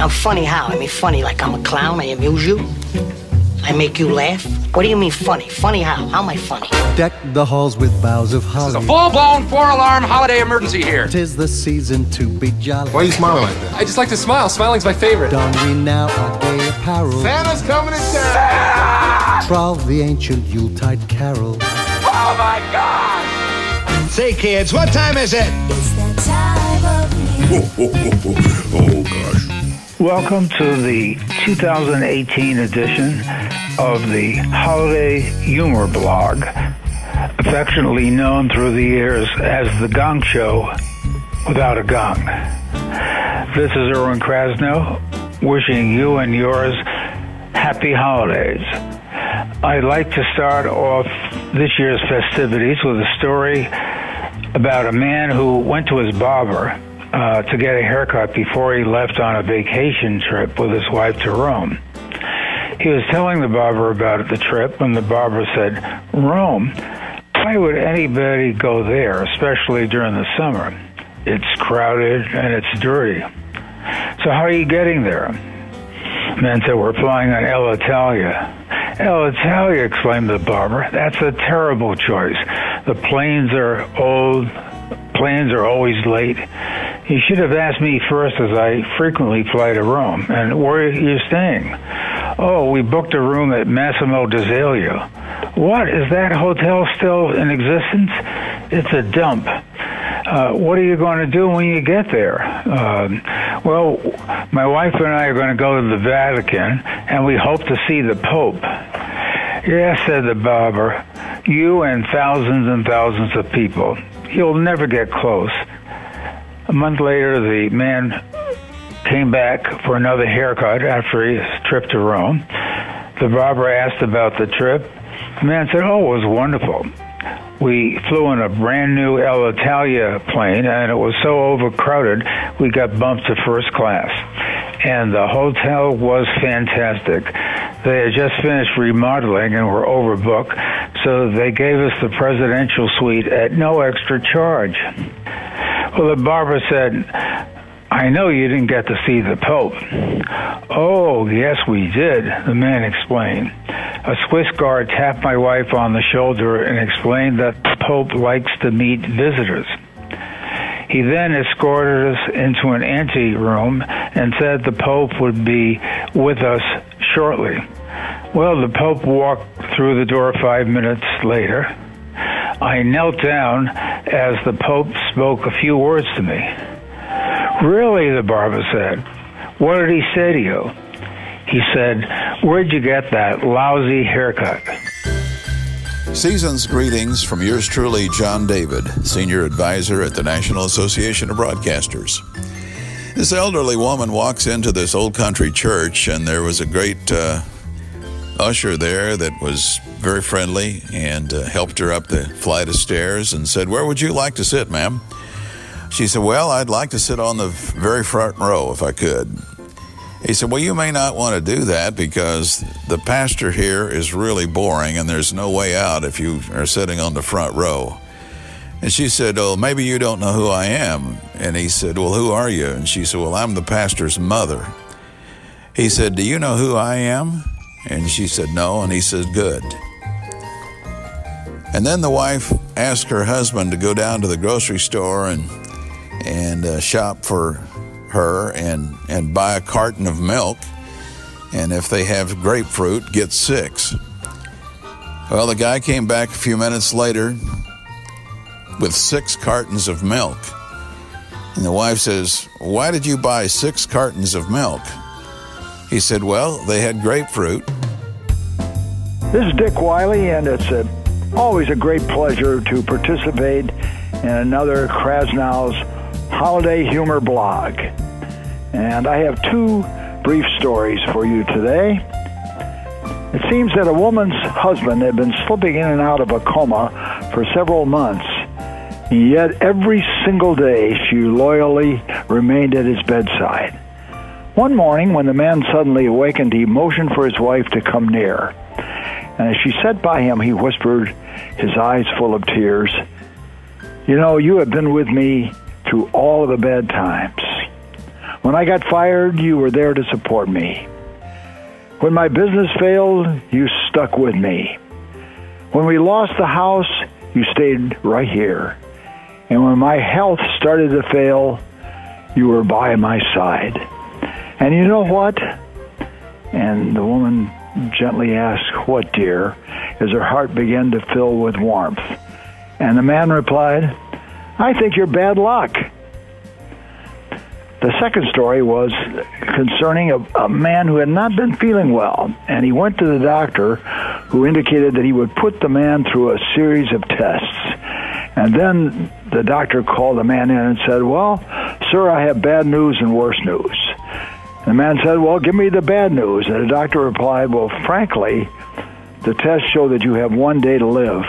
I'm funny how? I mean funny like I'm a clown, I amuse you? I make you laugh? What do you mean funny? Funny how? How am I funny? Deck the halls with boughs of holly. This is a full-blown 4-alarm holiday emergency here. 'Tis the season to be jolly. Why are you smiling like that? I just like to smile. Smiling's my favorite. Don we now our gay apparel. Santa's coming to town! Santa! Troll the ancient Yuletide carol. Oh, my God! Say, kids, what time is it? It's that time of year. Oh, gosh. Welcome to the 2018 edition of the Holiday Humor Blog, affectionately known through the years as the Gong Show without a gong. This is Erwin Krasnow, wishing you and yours happy holidays. I'd like to start off this year's festivities with a story about a man who went to his barber to get a haircut before he left on a vacation trip with his wife to Rome. He was telling the barber about the trip when the barber said, "Rome? Why would anybody go there, especially during the summer? It's crowded and it's dirty. So how are you getting there?" The man said, "We're flying on Alitalia." "Alitalia," exclaimed the barber. "That's a terrible choice. The planes are old. Planes are always late. You should have asked me first, as I frequently fly to Rome. And where are you staying?" "Oh, we booked a room at Massimo d'Azeglio." "What? Is that hotel still in existence?" "It's a dump." "What are you going to do when you get there?" "Well, my wife and I are going to go to the Vatican, and we hope to see the Pope." "Yes," said the barber, "you and thousands of people. You'll never get close." A month later, the man came back for another haircut after his trip to Rome. The barber asked about the trip. The man said, "Oh, it was wonderful. We flew in a brand new Alitalia plane, and it was so overcrowded, we got bumped to first class. And the hotel was fantastic. They had just finished remodeling and were overbooked, so they gave us the presidential suite at no extra charge." Well, the barber said, "I know you didn't get to see the Pope." "Oh, yes, we did," the man explained. "A Swiss guard tapped my wife on the shoulder and explained that the Pope likes to meet visitors. He then escorted us into an anteroom and said the Pope would be with us shortly. Well, the Pope walked through the door 5 minutes later. I knelt down as the Pope spoke a few words to me." "Really?" the barber said. "What did he say to you?" "He said, 'Where'd you get that lousy haircut?'" Season's greetings from yours truly, John David, Senior Advisor at the National Association of Broadcasters. This elderly woman walks into this old country church, and there was a great usher there that was very friendly and helped her up the flight of stairs and said, "Where would you like to sit, ma'am?" She said, "Well, I'd like to sit on the very front row if I could." He said, "Well, you may not want to do that because the pastor here is really boring and there's no way out if you are sitting on the front row." And she said, "Oh, maybe you don't know who I am." And he said, "Well, who are you?" And she said, "Well, I'm the pastor's mother." He said, "Do you know who I am?" And she said, "No." And he said, "Good." And then the wife asked her husband to go down to the grocery store and shop for her and buy a carton of milk. And if they have grapefruit, get 6. Well, the guy came back a few minutes later with 6 cartons of milk. And the wife says, "Why did you buy 6 cartons of milk?" He said, "Well, they had grapefruit." This is Dick Wiley, and it's always a great pleasure to participate in another Krasnow's Holiday Humor Blog. And I have 2 brief stories for you today. It seems that a woman's husband had been slipping in and out of a coma for several months, yet every single day she loyally remained at his bedside. One morning, when the man suddenly awakened, he motioned for his wife to come near. And as she sat by him, he whispered, his eyes full of tears, "You know, you have been with me through all of the bad times. When I got fired, you were there to support me. When my business failed, you stuck with me. When we lost the house, you stayed right here. And when my health started to fail, you were by my side. And you know what? And the woman gently asked, "What, dear?" as her heart began to fill with warmth. And the man replied, "I think you're bad luck." The second story was concerning a man who had not been feeling well, and he went to the doctor, who indicated that he would put the man through a series of tests. And then the doctor called the man in and said, "Well, sir, I have bad news and worse news." The man said, "Well, give me the bad news." And the doctor replied, "Well, frankly, the tests show that you have 1 day to live."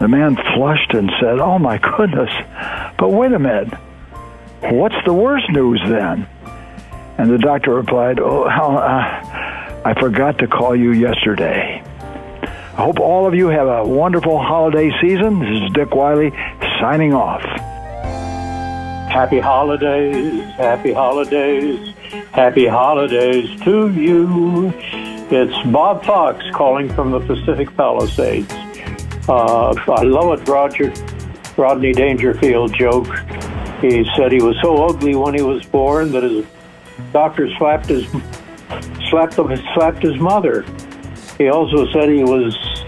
The man flushed and said, "Oh, my goodness, but wait a minute. What's the worst news then?" And the doctor replied, I forgot to call you yesterday." I hope all of you have a wonderful holiday season. This is Dick Wiley signing off. Happy holidays, happy holidays, happy holidays to you. It's Bob Fox calling from the Pacific Palisades. I love a Rodney Dangerfield joke. He said he was so ugly when he was born that his doctor slapped his mother. He also said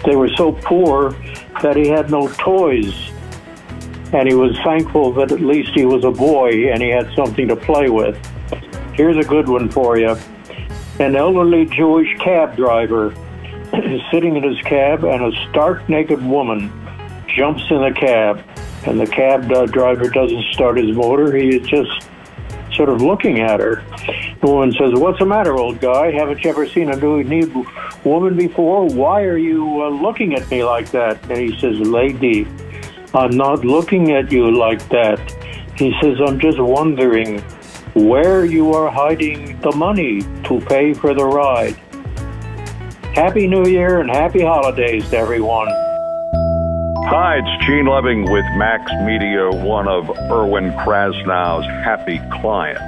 they were so poor that he had no toys. And he was thankful that at least he was a boy and he had something to play with. Here's a good one for you. An elderly Jewish cab driver is sitting in his cab, and a stark naked woman jumps in the cab. And the cab driver doesn't start his motor. He is just sort of looking at her. The woman says, "What's the matter, old guy? Haven't you ever seen a nude woman before? Why are you looking at me like that?" And he says, "Lady, I'm not looking at you like that." He says, "I'm just wondering where you are hiding the money to pay for the ride." Happy New Year and happy holidays to everyone. Hi, it's Gene Loving with Max Media, one of Erwin Krasnow's happy clients.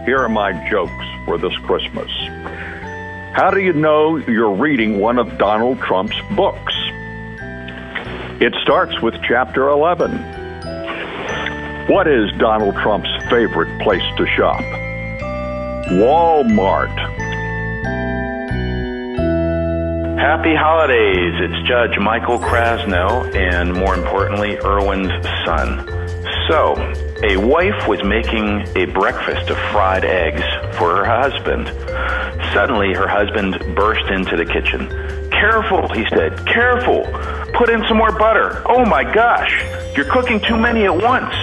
Here are my jokes for this Christmas. How do you know you're reading one of Donald Trump's books? It starts with chapter 11. What is Donald Trump's favorite place to shop? Walmart. Happy holidays. It's Judge Michael Krasnow and, more importantly, Erwin's son. So, a wife was making a breakfast of fried eggs for her husband. Suddenly, her husband burst into the kitchen. "Careful," he said, "careful. Put in some more butter. Oh my gosh, you're cooking too many at once.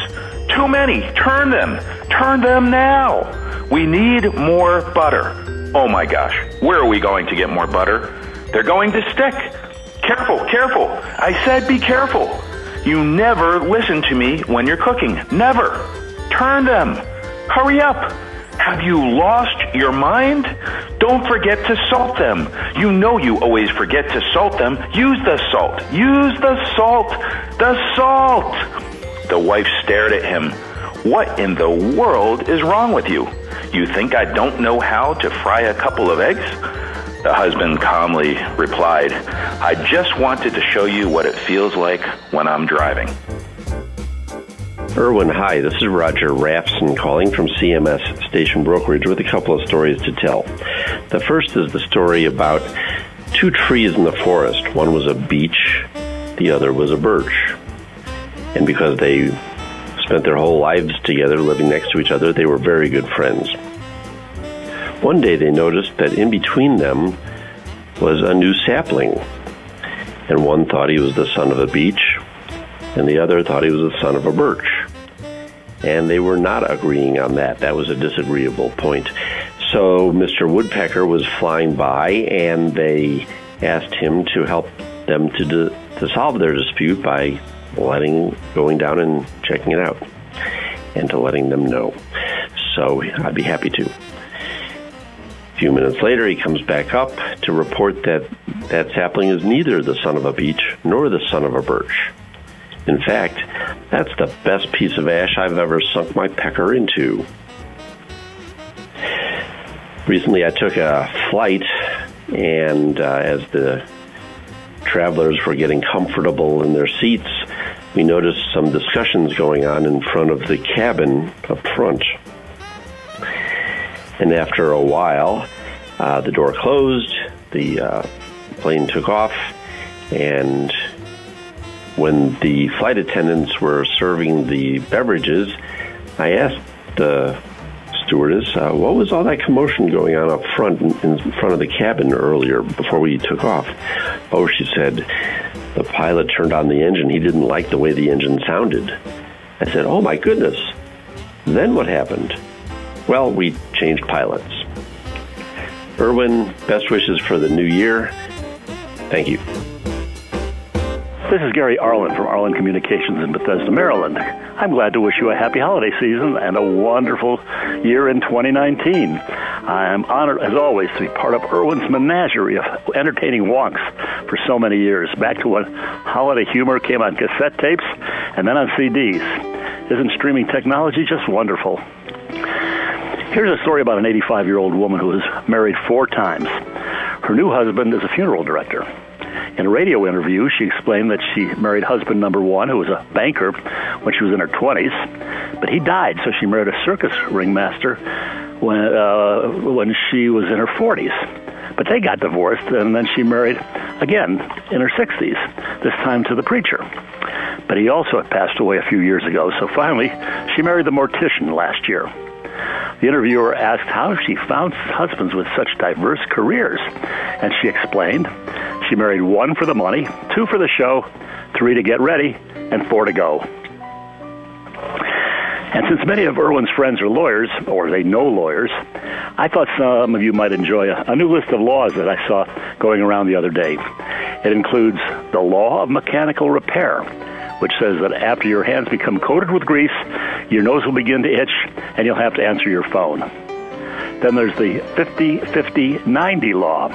Too many. Turn them. Turn them now. We need more butter. Oh my gosh, where are we going to get more butter? They're going to stick. Careful, careful. I said be careful. You never listen to me when you're cooking. Never. Turn them. Hurry up. Have you lost your mind? Don't forget to salt them. You know you always forget to salt them. Use the salt. Use the salt. The salt." The wife stared at him. "What in the world is wrong with you? You think I don't know how to fry a couple of eggs?" The husband calmly replied, "I just wanted to show you what it feels like when I'm driving." Erwin, hi. This is Roger Raffson calling from CMS Station Brokerage with a couple of stories to tell. The first is the story about two trees in the forest. One was a beech, the other was a birch. And because they spent their whole lives together living next to each other, they were very good friends. One day they noticed that in between them was a new sapling, and one thought he was the son of a beech, and the other thought he was the son of a birch. And they were not agreeing on that. That was a disagreeable point. So Mr. Woodpecker was flying by, and they asked him to help them to solve their dispute by going down and checking it out, and to letting them know. So I'd be happy to. A few minutes later, he comes back up to report that that sapling is neither the son of a beech nor the son of a birch. In fact, that's the best piece of ash I've ever sunk my pecker into. Recently, I took a flight, and as the travelers were getting comfortable in their seats, we noticed some discussions going on in front of the cabin up front. And after a while, the door closed, the plane took off, and when the flight attendants were serving the beverages, I asked the stewardess, what was all that commotion going on up front, in front of the cabin earlier before we took off? Oh, she said, the pilot turned on the engine. He didn't like the way the engine sounded. I said, oh my goodness. Then what happened? Well, we changed pilots. Erwin, best wishes for the new year. Thank you. This is Gary Arlen from Arlen Communications in Bethesda, Maryland. I'm glad to wish you a happy holiday season and a wonderful year in 2019. I am honored, as always, to be part of Erwin's menagerie of entertaining wonks for so many years, back to when holiday humor came on cassette tapes and then on CDs. Isn't streaming technology just wonderful? Here's a story about an 85-year-old woman who was married 4 times. Her new husband is a funeral director. In a radio interview, she explained that she married husband number 1, who was a banker, when she was in her 20s, but he died, so she married a circus ringmaster when she was in her 40s. But they got divorced, and then she married again in her 60s, this time to the preacher. But he also had passed away a few years ago, so finally she married the mortician last year. The interviewer asked how she found husbands with such diverse careers, and she explained she married 1 for the money, 2 for the show, 3 to get ready, and 4 to go. And since many of Erwin's friends are lawyers, or they know lawyers, I thought some of you might enjoy a new list of laws that I saw going around the other day. It includes the law of mechanical repair, which says that after your hands become coated with grease, your nose will begin to itch, and you'll have to answer your phone. Then there's the 50-50-90 law.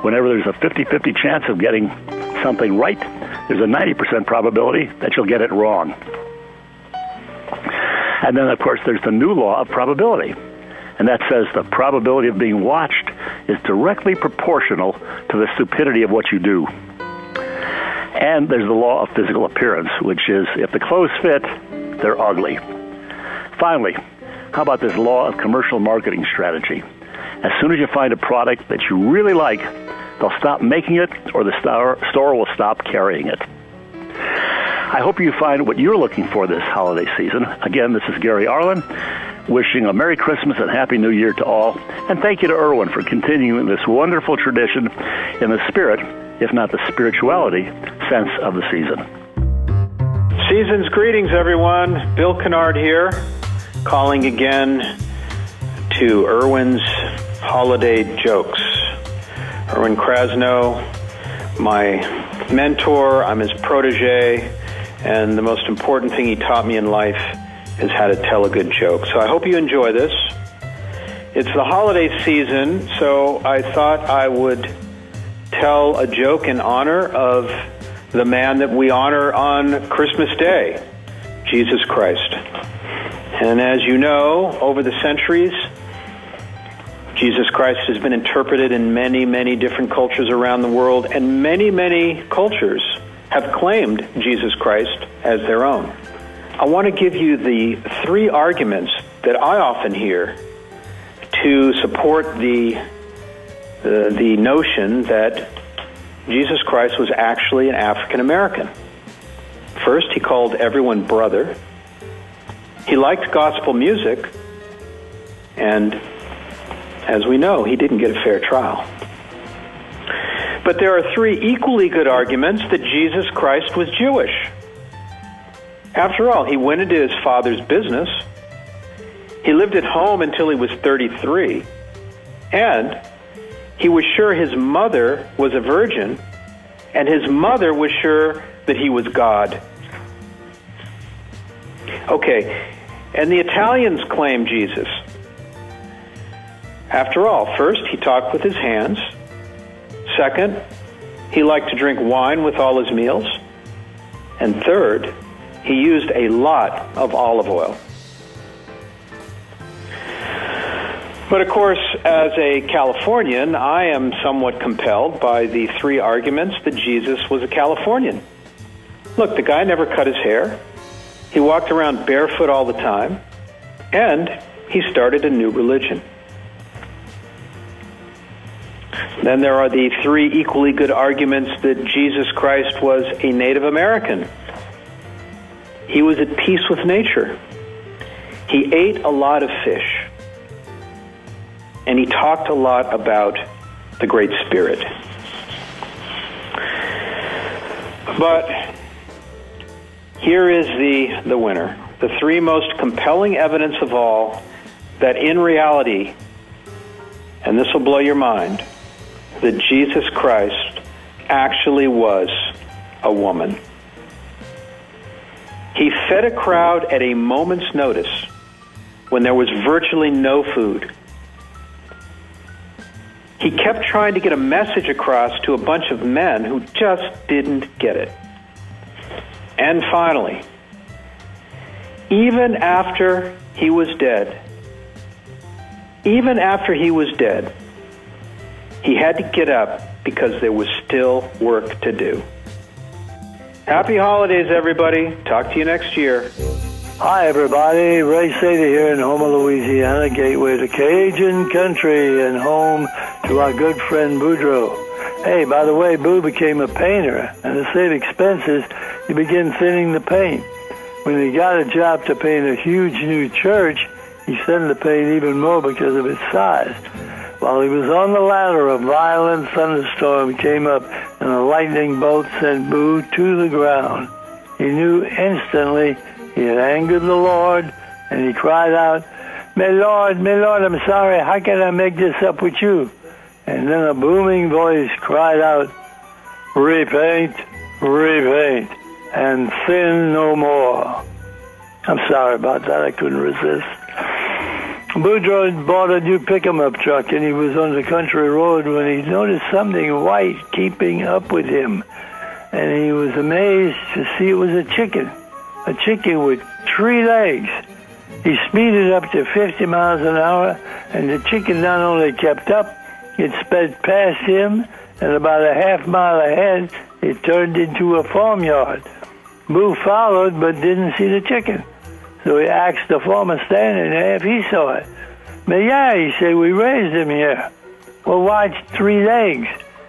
Whenever there's a 50-50 chance of getting something right, there's a 90% probability that you'll get it wrong. And then, of course, there's the new law of probability, and that says the probability of being watched is directly proportional to the stupidity of what you do. And there's the law of physical appearance, which is if the clothes fit, they're ugly. Finally, how about this law of commercial marketing strategy? As soon as you find a product that you really like, they'll stop making it, or the store will stop carrying it. I hope you find what you're looking for this holiday season. Again, this is Gary Arlen, wishing a Merry Christmas and Happy New Year to all. And thank you to Erwin for continuing this wonderful tradition in the spirit, if not the spirituality, sense of the season. Season's greetings, everyone. Bill Kennard here, calling again to Erwin's holiday jokes. Erwin Krasnow, my mentor, I'm his protege, and the most important thing he taught me in life is how to tell a good joke. So I hope you enjoy this. It's the holiday season, so I thought I would tell a joke in honor of the man that we honor on Christmas Day, Jesus Christ. And as you know, over the centuries, Jesus Christ has been interpreted in many, many different cultures around the world, and many, many cultures have claimed Jesus Christ as their own. I want to give you the 3 arguments that I often hear to support the notion that Jesus Christ was actually an African American. First, he called everyone brother. He liked gospel music, and as we know, he didn't get a fair trial. But there are 3 equally good arguments that Jesus Christ was Jewish. After all, he went into his father's business. He lived at home until he was 33. And he was sure his mother was a virgin, and his mother was sure that he was God. Okay, and the Italians claim Jesus. After all, first, he talked with his hands. Second, he liked to drink wine with all his meals. And third, he used a lot of olive oil. But of course, as a Californian, I am somewhat compelled by the three arguments that Jesus was a Californian. Look, the guy never cut his hair. He walked around barefoot all the time. And he started a new religion. Then there are the three equally good arguments that Jesus Christ was a Native American. He was at peace with nature. He ate a lot of fish. And he talked a lot about the Great Spirit. But here is the winner. The three most compelling evidence of all that in reality, and this will blow your mind, that Jesus Christ actually was a woman. He fed a crowd at a moment's notice when there was virtually no food. He kept trying to get a message across to a bunch of men who just didn't get it. And finally, even after he was dead, he had to get up because there was still work to do. Happy holidays, everybody. Talk to you next year. Hi, everybody. Ray Sater here in Houma, Louisiana, gateway to Cajun country and home to our good friend Boudreaux. Hey, by the way, Boo became a painter, and to save expenses, he began thinning the paint. When he got a job to paint a huge new church, he thinned the paint even more because of its size. While he was on the ladder, a violent thunderstorm came up, and a lightning bolt sent Boo to the ground. He knew instantly he had angered the Lord, and he cried out, my Lord, I'm sorry, how can I make this up with you? And then a booming voice cried out, repaint, repaint, and thin no more. I'm sorry about that, I couldn't resist. Boudreaux bought a new pick-em-up truck, and he was on the country road when he noticed something white keeping up with him. And he was amazed to see it was a chicken with 3 legs. He speeded up to 50 miles an hour, and the chicken not only kept up, it sped past him, and about a half mile ahead, it turned into a farmyard. Boo followed, but didn't see the chicken. So he asked the farmer standing there if he saw it. But yeah, he said, we raised him here. Well, why 3 legs?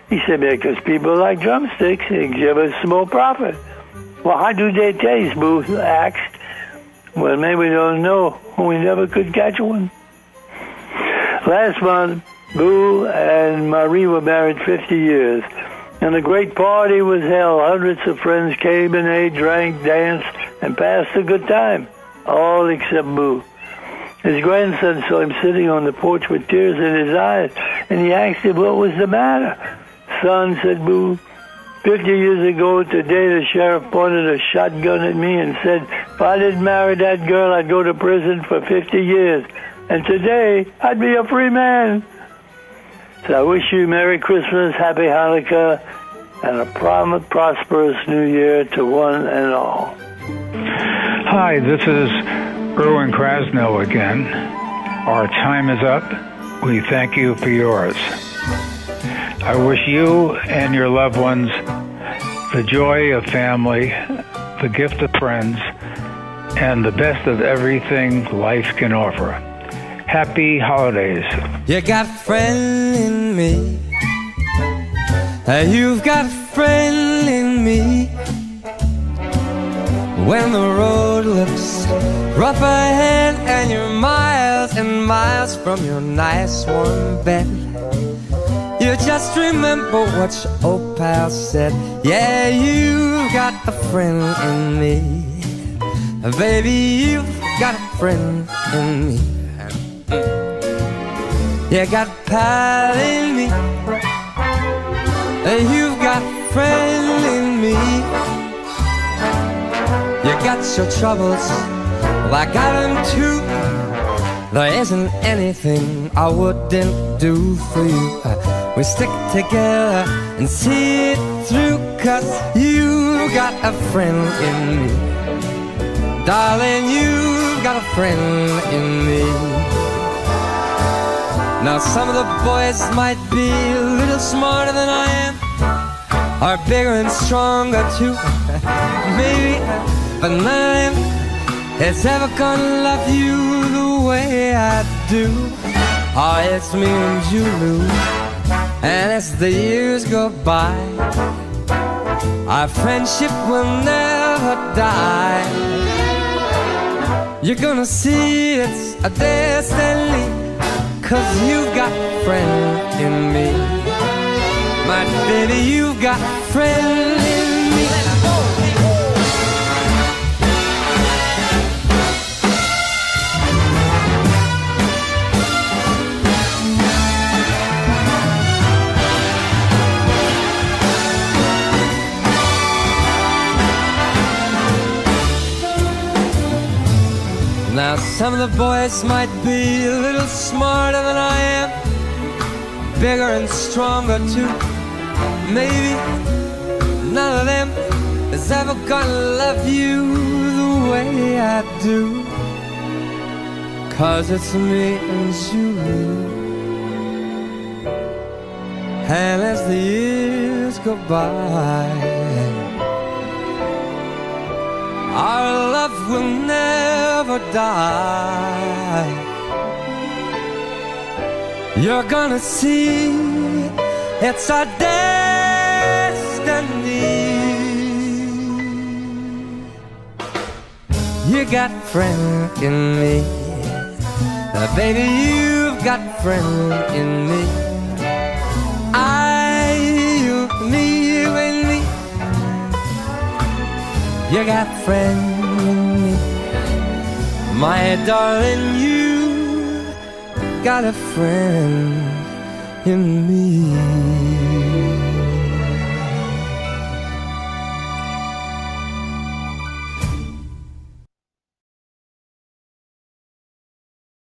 He said, because people like drumsticks, they give us more profit. Well, how do they taste? Boo asked. Well, maybe we don't know. We never could catch one. Last month, Boo and Marie were married 50 years, and a great party was held. Hundreds of friends came and ate, drank, danced, and passed a good time, all except Boo. His grandson saw him sitting on the porch with tears in his eyes, and he asked him what was the matter. Son, said Boo, 50 years ago today, the sheriff pointed a shotgun at me and said, if I didn't marry that girl, I'd go to prison for 50 years. And today, I'd be a free man. So I wish you Merry Christmas, Happy Hanukkah, and a prosperous New Year to one and all. Hi, this is Erwin Krasnow again. Our time is up. We thank you for yours. I wish you and your loved ones the joy of family, the gift of friends, and the best of everything life can offer. Happy holidays. You got a friend in me. You've got a friend in me. When the road looks rough ahead and you're miles and miles from your nice warm bed, you just remember what your old pal said. Yeah, you've got a friend in me. Baby, you've got a friend in me. You got a pal in me. You've got a friend in me. You got your troubles, well, I got them too. There isn't anything I wouldn't do for you. We stick together and see it through, 'cause you got a friend in me. Darling, you got a friend in me. Now some of the boys might be a little smarter than I am, or bigger and stronger too, maybe, but none of them is ever gonna love you the way I do. Oh, it's me and Julie, and as the years go by, our friendship will never die. You're gonna see it's a destiny, 'cause you've got a friend in me. My baby, you've got a friend in me. Now some of the boys might be a little smarter than I am, bigger and stronger too, maybe. None of them is ever gonna love you the way I do, 'cause it's me and you. And as the years go by, our love will never die. You're gonna see it's our destiny. You got a friend in me, baby, you've got a friend in me. You, me, you and me. You got a friend in me, my darling, you got a friend in me.